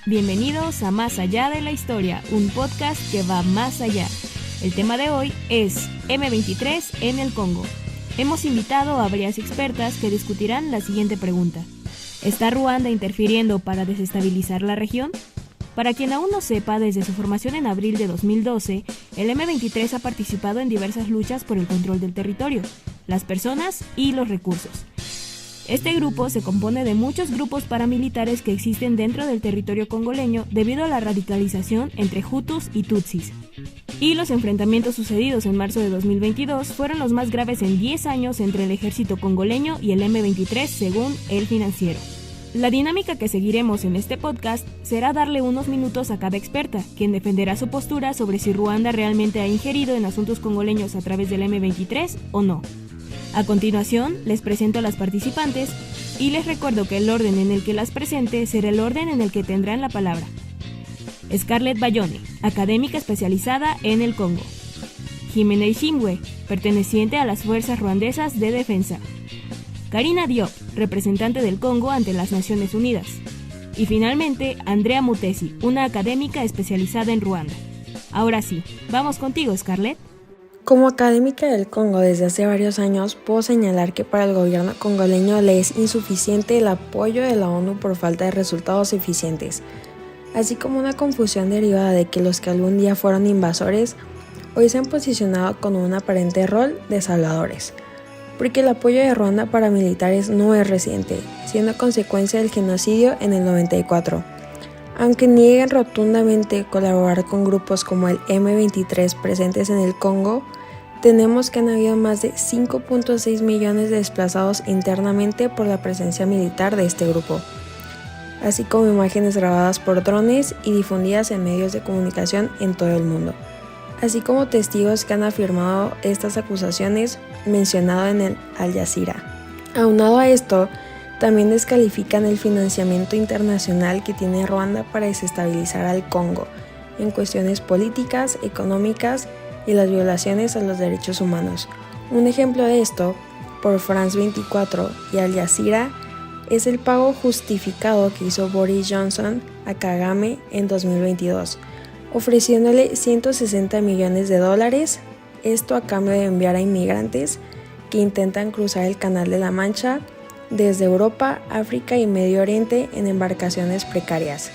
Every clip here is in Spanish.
Bienvenidos a Más Allá de la Historia, un podcast que va más allá. El tema de hoy es M23 en el Congo. Hemos invitado a varias expertas que discutirán la siguiente pregunta. ¿Está Ruanda interfiriendo para desestabilizar la región? Para quien aún no sepa, desde su formación en abril de 2012, el M23 ha participado en diversas luchas por el control del territorio, las personas y los recursos. Este grupo se compone de muchos grupos paramilitares que existen dentro del territorio congoleño debido a la radicalización entre Hutus y Tutsis. Y los enfrentamientos sucedidos en marzo de 2022 fueron los más graves en 10 años entre el ejército congoleño y el M23 según El Financiero. La dinámica que seguiremos en este podcast será darle unos minutos a cada experta, quien defenderá su postura sobre si Ruanda realmente ha ingerido en asuntos congoleños a través del M23 o no. A continuación, les presento a las participantes y les recuerdo que el orden en el que las presente será el orden en el que tendrán la palabra. Scarlett Bayone, académica especializada en el Congo. Jimena Ishimwe, perteneciente a las Fuerzas Ruandesas de Defensa. Karina Diop, representante del Congo ante las Naciones Unidas. Y finalmente, Andrea Mutesi, una académica especializada en Ruanda. Ahora sí, vamos contigo, Scarlett. Como académica del Congo desde hace varios años, puedo señalar que para el gobierno congoleño le es insuficiente el apoyo de la ONU por falta de resultados eficientes, así como una confusión derivada de que los que algún día fueron invasores hoy se han posicionado con un aparente rol de salvadores, porque el apoyo de Ruanda para militares no es reciente, siendo consecuencia del genocidio en el 94. Aunque nieguen rotundamente colaborar con grupos como el M23 presentes en el Congo, tenemos que han habido más de 5.6 millones de desplazados internamente por la presencia militar de este grupo, así como imágenes grabadas por drones y difundidas en medios de comunicación en todo el mundo, así como testigos que han afirmado estas acusaciones mencionado en el Al Jazeera. Aunado a esto, también descalifican el financiamiento internacional que tiene Ruanda para desestabilizar al Congo en cuestiones políticas, económicas y las violaciones a los derechos humanos. Un ejemplo de esto, por France 24 y Al Jazeera, es el pago justificado que hizo Boris Johnson a Kagame en 2022, ofreciéndole $160 millones, esto a cambio de enviar a inmigrantes que intentan cruzar el Canal de la Mancha desde Europa, África y Medio Oriente en embarcaciones precarias.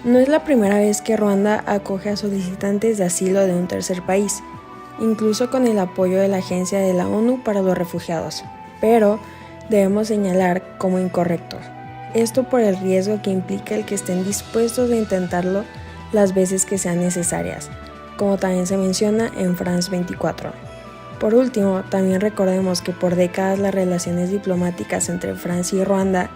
No es la primera vez que Ruanda acoge a solicitantes de asilo de un tercer país, incluso con el apoyo de la Agencia de la ONU para los Refugiados, pero debemos señalar como incorrecto. Esto por el riesgo que implica el que estén dispuestos a intentarlo las veces que sean necesarias, como también se menciona en France 24. Por último, también recordemos que por décadas las relaciones diplomáticas entre Francia y Ruanda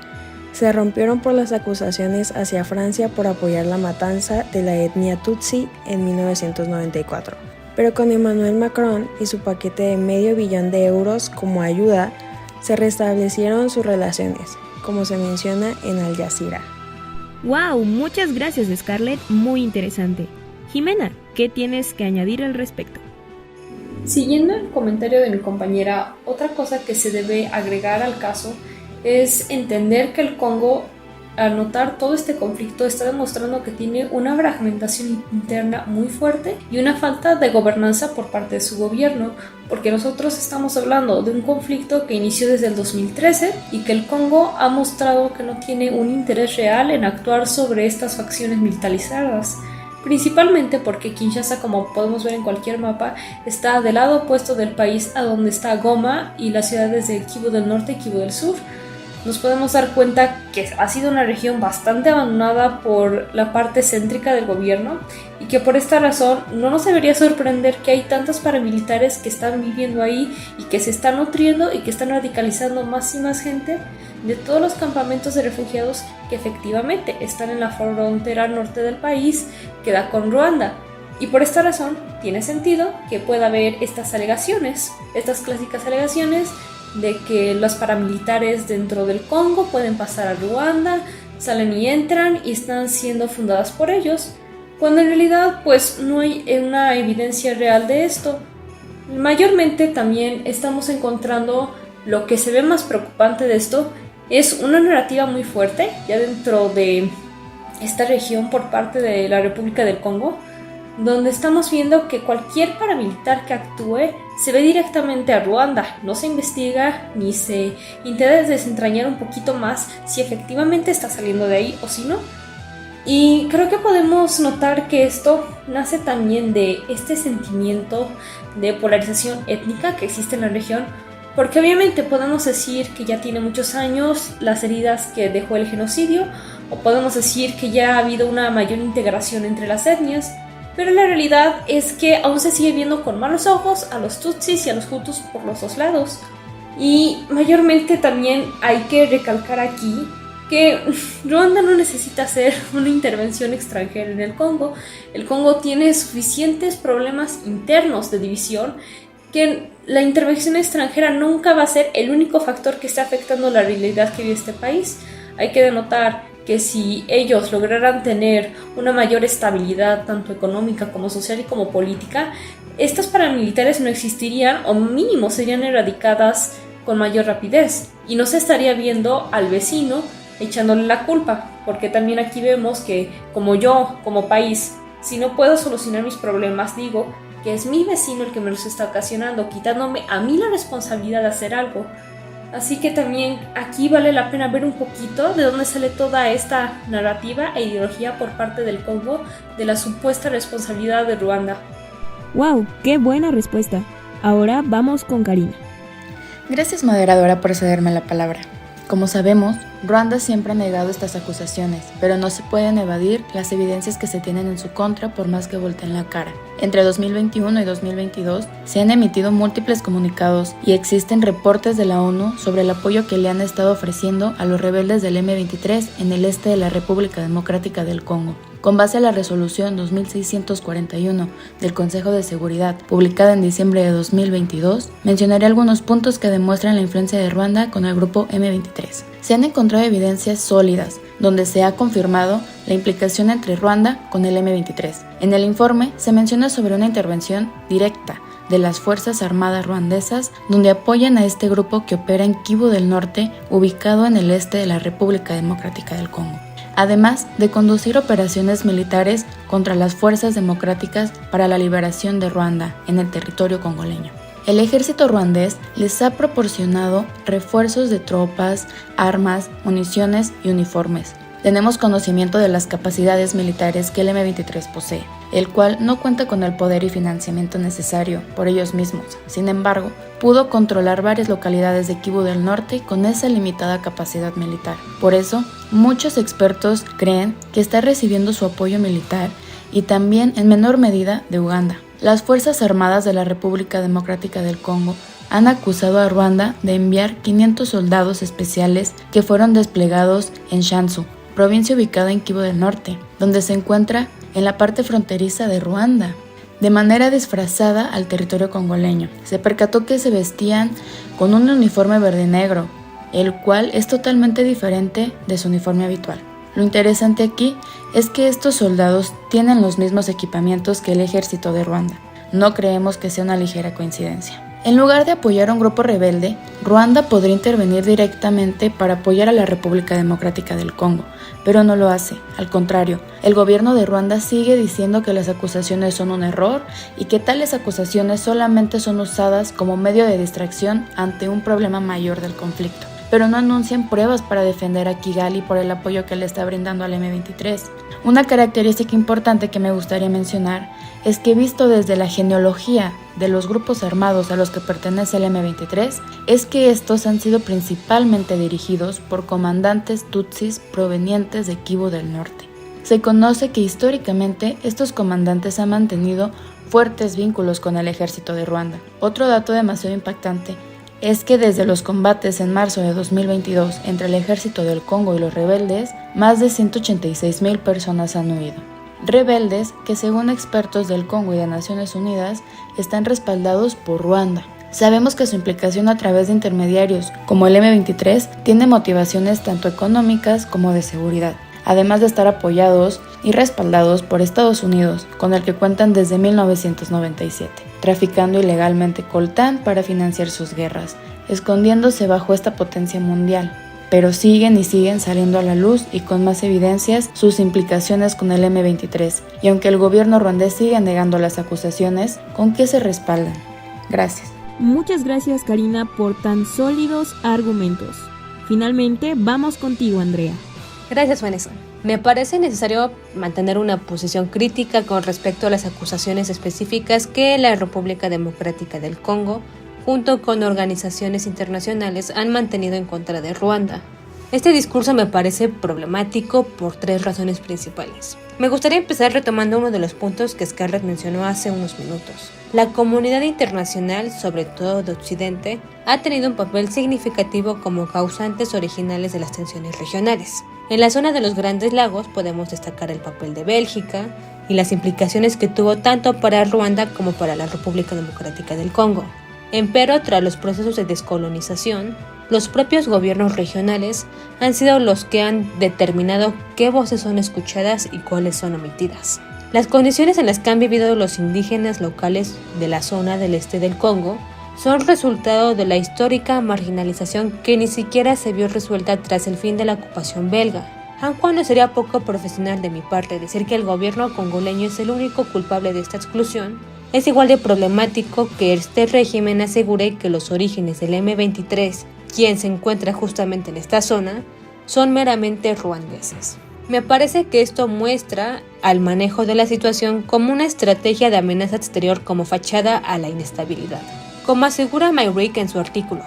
se rompieron por las acusaciones hacia Francia por apoyar la matanza de la etnia Tutsi en 1994. Pero con Emmanuel Macron y su paquete de $500 millones como ayuda, se restablecieron sus relaciones, como se menciona en Al Jazeera. ¡Wow! Muchas gracias, Scarlett, muy interesante. Jimena, ¿qué tienes que añadir al respecto? Siguiendo el comentario de mi compañera, otra cosa que se debe agregar al caso es entender que el Congo, al notar todo este conflicto, está demostrando que tiene una fragmentación interna muy fuerte y una falta de gobernanza por parte de su gobierno, porque nosotros estamos hablando de un conflicto que inició desde el 2013 y que el Congo ha mostrado que no tiene un interés real en actuar sobre estas facciones militarizadas. Principalmente porque Kinshasa, como podemos ver en cualquier mapa, está del lado opuesto del país a donde está Goma y las ciudades de Kivu del Norte y Kivu del Sur. Nos podemos dar cuenta que ha sido una región bastante abandonada por la parte céntrica del gobierno y que por esta razón no nos debería sorprender que hay tantos paramilitares que están viviendo ahí y que se están nutriendo y que están radicalizando más y más gente de todos los campamentos de refugiados que efectivamente están en la frontera norte del país que da con Ruanda. Y por esta razón tiene sentido que pueda haber estas alegaciones, estas clásicas alegaciones de que los paramilitares dentro del Congo pueden pasar a Ruanda, salen y entran y están siendo fundadas por ellos, cuando en realidad pues no hay una evidencia real de esto. Mayormente también estamos encontrando lo que se ve más preocupante de esto es una narrativa muy fuerte ya dentro de esta región por parte de la República del Congo, donde estamos viendo que cualquier paramilitar que actúe se ve directamente a Ruanda, no se investiga ni se intenta desentrañar un poquito más si efectivamente está saliendo de ahí o si no. Y creo que podemos notar que esto nace también de este sentimiento de polarización étnica que existe en la región, porque obviamente podemos decir que ya tiene muchos años las heridas que dejó el genocidio, o podemos decir que ya ha habido una mayor integración entre las etnias, pero la realidad es que aún se sigue viendo con malos ojos a los Tutsis y a los Hutus por los dos lados. Y mayormente también hay que recalcar aquí que Ruanda no necesita hacer una intervención extranjera en el Congo. El Congo tiene suficientes problemas internos de división que la intervención extranjera nunca va a ser el único factor que está afectando la realidad que vive este país. Hay que denotar que si ellos lograran tener una mayor estabilidad tanto económica como social y como política, estas paramilitares no existirían o mínimo serían erradicadas con mayor rapidez y no se estaría viendo al vecino echándole la culpa, porque también aquí vemos que como yo, como país, si no puedo solucionar mis problemas, digo que es mi vecino el que me los está ocasionando, quitándome a mí la responsabilidad de hacer algo. Así que también aquí vale la pena ver un poquito de dónde sale toda esta narrativa e ideología por parte del Congo de la supuesta responsabilidad de Ruanda. ¡Wow! ¡Qué buena respuesta! Ahora vamos con Karina. Gracias, moderadora, por cederme la palabra. Como sabemos, Ruanda siempre ha negado estas acusaciones, pero no se pueden evadir las evidencias que se tienen en su contra por más que volteen la cara. Entre 2021 y 2022 se han emitido múltiples comunicados y existen reportes de la ONU sobre el apoyo que le han estado ofreciendo a los rebeldes del M23 en el este de la República Democrática del Congo. Con base a la resolución 2641 del Consejo de Seguridad, publicada en diciembre de 2022, mencionaré algunos puntos que demuestran la influencia de Ruanda con el grupo M23. Se han encontrado evidencias sólidas, donde se ha confirmado la implicación entre Ruanda con el M23. En el informe se menciona sobre una intervención directa de las Fuerzas Armadas ruandesas, donde apoyan a este grupo que opera en Kivu del Norte, ubicado en el este de la República Democrática del Congo, además de conducir operaciones militares contra las fuerzas democráticas para la liberación de Ruanda en el territorio congoleño. El ejército ruandés les ha proporcionado refuerzos de tropas, armas, municiones y uniformes. Tenemos conocimiento de las capacidades militares que el M23 posee, el cual no cuenta con el poder y financiamiento necesario por ellos mismos. Sin embargo, pudo controlar varias localidades de Kivu del Norte con esa limitada capacidad militar. Por eso, muchos expertos creen que está recibiendo su apoyo militar y también en menor medida de Uganda. Las Fuerzas Armadas de la República Democrática del Congo han acusado a Ruanda de enviar 500 soldados especiales que fueron desplegados en Shanzu, provincia ubicada en Kivu del Norte, donde se encuentra en la parte fronteriza de Ruanda, de manera disfrazada al territorio congoleño. Se percató que se vestían con un uniforme verde y negro, el cual es totalmente diferente de su uniforme habitual. Lo interesante aquí es que estos soldados tienen los mismos equipamientos que el ejército de Ruanda. No creemos que sea una ligera coincidencia. En lugar de apoyar a un grupo rebelde, Ruanda podría intervenir directamente para apoyar a la República Democrática del Congo, pero no lo hace. Al contrario, el gobierno de Ruanda sigue diciendo que las acusaciones son un error y que tales acusaciones solamente son usadas como medio de distracción ante un problema mayor del conflicto, pero no anuncian pruebas para defender a Kigali por el apoyo que le está brindando al M23. Una característica importante que me gustaría mencionar es que, visto desde la genealogía de los grupos armados a los que pertenece el M23, es que estos han sido principalmente dirigidos por comandantes tutsis provenientes de Kivu del Norte. Se conoce que históricamente estos comandantes han mantenido fuertes vínculos con el ejército de Ruanda. Otro dato demasiado impactante es que desde los combates en marzo de 2022 entre el ejército del Congo y los rebeldes, más de 186,000 personas han huido. Rebeldes que, según expertos del Congo y de Naciones Unidas, están respaldados por Ruanda. Sabemos que su implicación a través de intermediarios como el M23 tiene motivaciones tanto económicas como de seguridad, además de estar apoyados y respaldados por Estados Unidos, con el que cuentan desde 1997, traficando ilegalmente coltán para financiar sus guerras, escondiéndose bajo esta potencia mundial. pero siguen y siguen saliendo a la luz y con más evidencias sus implicaciones con el M23. Y aunque el gobierno ruandés sigue negando las acusaciones, ¿con qué se respaldan? Gracias. Muchas gracias, Karina, por tan sólidos argumentos. Finalmente, vamos contigo, Andrea. Gracias, Vanessa. Me parece necesario mantener una posición crítica con respecto a las acusaciones específicas que la República Democrática del Congo, junto con organizaciones internacionales, han mantenido en contra de Ruanda. Este discurso me parece problemático por 3 razones principales. Me gustaría empezar retomando uno de los puntos que Scarlett mencionó hace unos minutos. La comunidad internacional, sobre todo de Occidente, ha tenido un papel significativo como causantes originales de las tensiones regionales. En la zona de los Grandes Lagos podemos destacar el papel de Bélgica y las implicaciones que tuvo tanto para Ruanda como para la República Democrática del Congo. Empero, tras los procesos de descolonización, los propios gobiernos regionales han sido los que han determinado qué voces son escuchadas y cuáles son omitidas. Las condiciones en las que han vivido los indígenas locales de la zona del este del Congo son resultado de la histórica marginalización que ni siquiera se vio resuelta tras el fin de la ocupación belga. Aun cuando sería poco profesional de mi parte decir que el gobierno congoleño es el único culpable de esta exclusión, es igual de problemático que este régimen asegure que los orígenes del M23, quien se encuentra justamente en esta zona, son meramente ruandeses. Me parece que esto muestra al manejo de la situación como una estrategia de amenaza exterior como fachada a la inestabilidad. Como asegura Myrick en su artículo,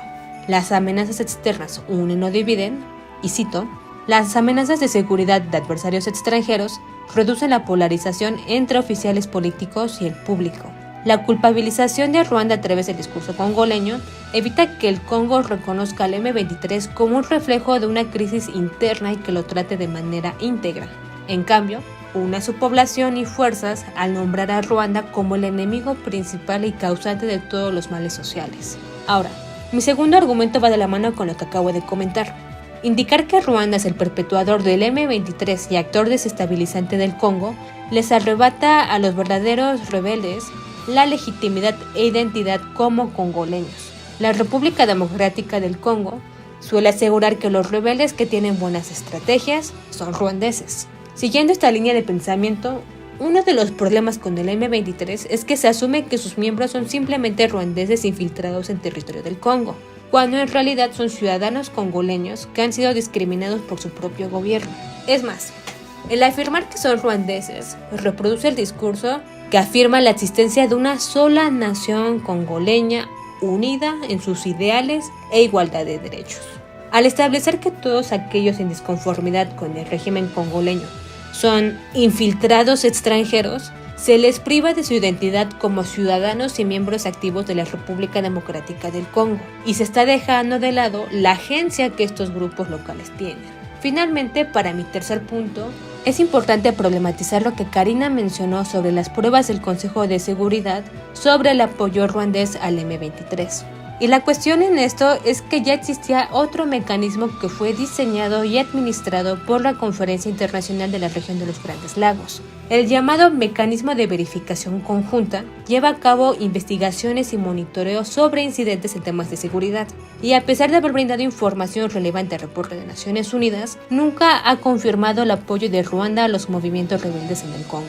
las amenazas externas unen o dividen, y cito, las amenazas de seguridad de adversarios extranjeros reducen la polarización entre oficiales políticos y el público. La culpabilización de Ruanda a través del discurso congoleño evita que el Congo reconozca al M23 como un reflejo de una crisis interna y que lo trate de manera íntegra. En cambio, une a su población y fuerzas al nombrar a Ruanda como el enemigo principal y causante de todos los males sociales. Ahora, mi segundo argumento va de la mano con lo que acabo de comentar. Indicar que Ruanda es el perpetuador del M23 y actor desestabilizante del Congo les arrebata a los verdaderos rebeldes la legitimidad e identidad como congoleños. La República Democrática del Congo suele asegurar que los rebeldes que tienen buenas estrategias son ruandeses. Siguiendo esta línea de pensamiento, uno de los problemas con el M23 es que se asume que sus miembros son simplemente ruandeses infiltrados en territorio del Congo, cuando en realidad son ciudadanos congoleños que han sido discriminados por su propio gobierno. Es más, el afirmar que son ruandeses reproduce el discurso que afirma la existencia de una sola nación congoleña unida en sus ideales e igualdad de derechos. Al establecer que todos aquellos en disconformidad con el régimen congoleño son infiltrados extranjeros, se les priva de su identidad como ciudadanos y miembros activos de la República Democrática del Congo, y se está dejando de lado la agencia que estos grupos locales tienen. Finalmente, para mi tercer punto, es importante problematizar lo que Karina mencionó sobre las pruebas del Consejo de Seguridad sobre el apoyo ruandés al M23. Y la cuestión en esto es que ya existía otro mecanismo que fue diseñado y administrado por la Conferencia Internacional de la Región de los Grandes Lagos. El llamado Mecanismo de Verificación Conjunta lleva a cabo investigaciones y monitoreo sobre incidentes en temas de seguridad, y a pesar de haber brindado información relevante al reporte de Naciones Unidas, nunca ha confirmado el apoyo de Ruanda a los movimientos rebeldes en el Congo.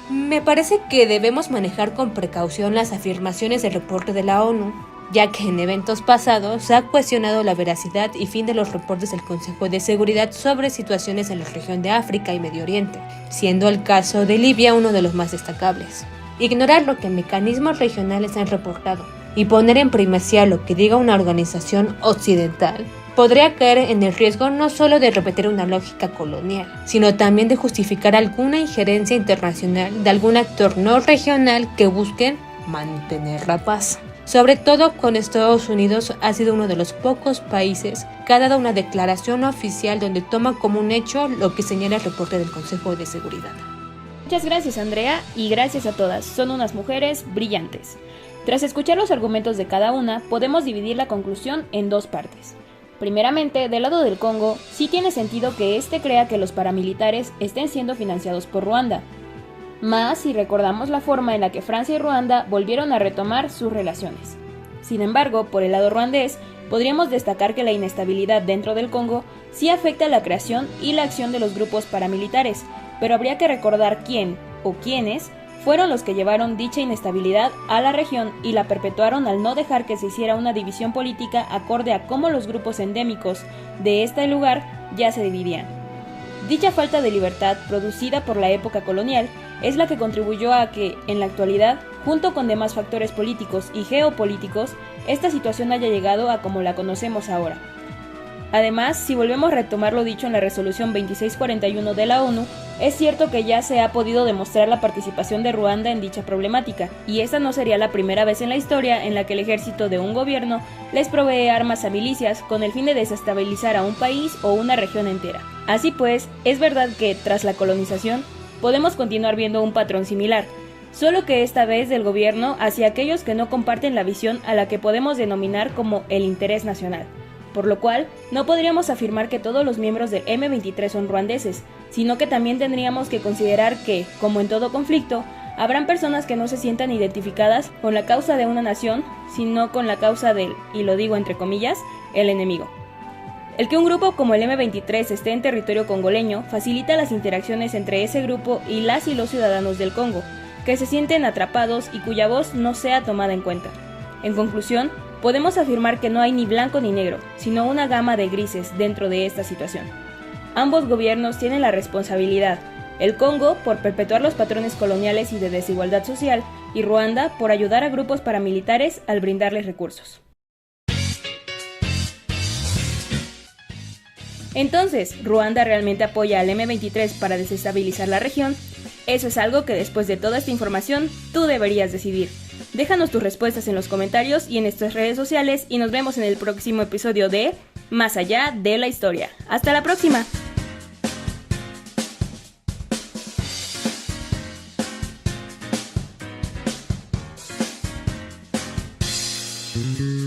Me parece que debemos manejar con precaución las afirmaciones del reporte de la ONU, ya que en eventos pasados se ha cuestionado la veracidad y fin de los reportes del Consejo de Seguridad sobre situaciones en la región de África y Medio Oriente, siendo el caso de Libia uno de los más destacables. Ignorar lo que mecanismos regionales han reportado y poner en primacía lo que diga una organización occidental podría caer en el riesgo no solo de repetir una lógica colonial, sino también de justificar alguna injerencia internacional de algún actor no regional que busque mantener la paz. Sobre todo cuando Estados Unidos ha sido uno de los pocos países que ha dado una declaración oficial donde toma como un hecho lo que señala el reporte del Consejo de Seguridad. Muchas gracias, Andrea, y gracias a todas. Son unas mujeres brillantes. Tras escuchar los argumentos de cada una, podemos dividir la conclusión en 2 partes. Primeramente, del lado del Congo, sí tiene sentido que este crea que los paramilitares estén siendo financiados por Ruanda, más si recordamos la forma en la que Francia y Ruanda volvieron a retomar sus relaciones. Sin embargo, por el lado ruandés, podríamos destacar que la inestabilidad dentro del Congo sí afecta la creación y la acción de los grupos paramilitares, pero habría que recordar quién o quiénes fueron los que llevaron dicha inestabilidad a la región y la perpetuaron al no dejar que se hiciera una división política acorde a cómo los grupos endémicos de este lugar ya se dividían. Dicha falta de libertad producida por la época colonial es la que contribuyó a que, en la actualidad, junto con demás factores políticos y geopolíticos, esta situación haya llegado a como la conocemos ahora. Además, si volvemos a retomar lo dicho en la resolución 2641 de la ONU, es cierto que ya se ha podido demostrar la participación de Ruanda en dicha problemática, y esta no sería la primera vez en la historia en la que el ejército de un gobierno les provee armas a milicias con el fin de desestabilizar a un país o una región entera. Así pues, es verdad que, tras la colonización, podemos continuar viendo un patrón similar, solo que esta vez del gobierno hacia aquellos que no comparten la visión a la que podemos denominar como el interés nacional. Por lo cual, no podríamos afirmar que todos los miembros del M23 son ruandeses, sino que también tendríamos que considerar que, como en todo conflicto, habrán personas que no se sientan identificadas con la causa de una nación, sino con la causa del, y lo digo entre comillas, el enemigo. El que un grupo como el M23 esté en territorio congoleño facilita las interacciones entre ese grupo y las y los ciudadanos del Congo, que se sienten atrapados y cuya voz no sea tomada en cuenta. En conclusión, podemos afirmar que no hay ni blanco ni negro, sino una gama de grises dentro de esta situación. Ambos gobiernos tienen la responsabilidad, el Congo por perpetuar los patrones coloniales y de desigualdad social, y Ruanda por ayudar a grupos paramilitares al brindarles recursos. Entonces, ¿Ruanda realmente apoya al M23 para desestabilizar la región? Eso es algo que después de toda esta información, tú deberías decidir. Déjanos tus respuestas en los comentarios y en nuestras redes sociales y nos vemos en el próximo episodio de Más allá de la historia. ¡Hasta la próxima! Mm-hmm.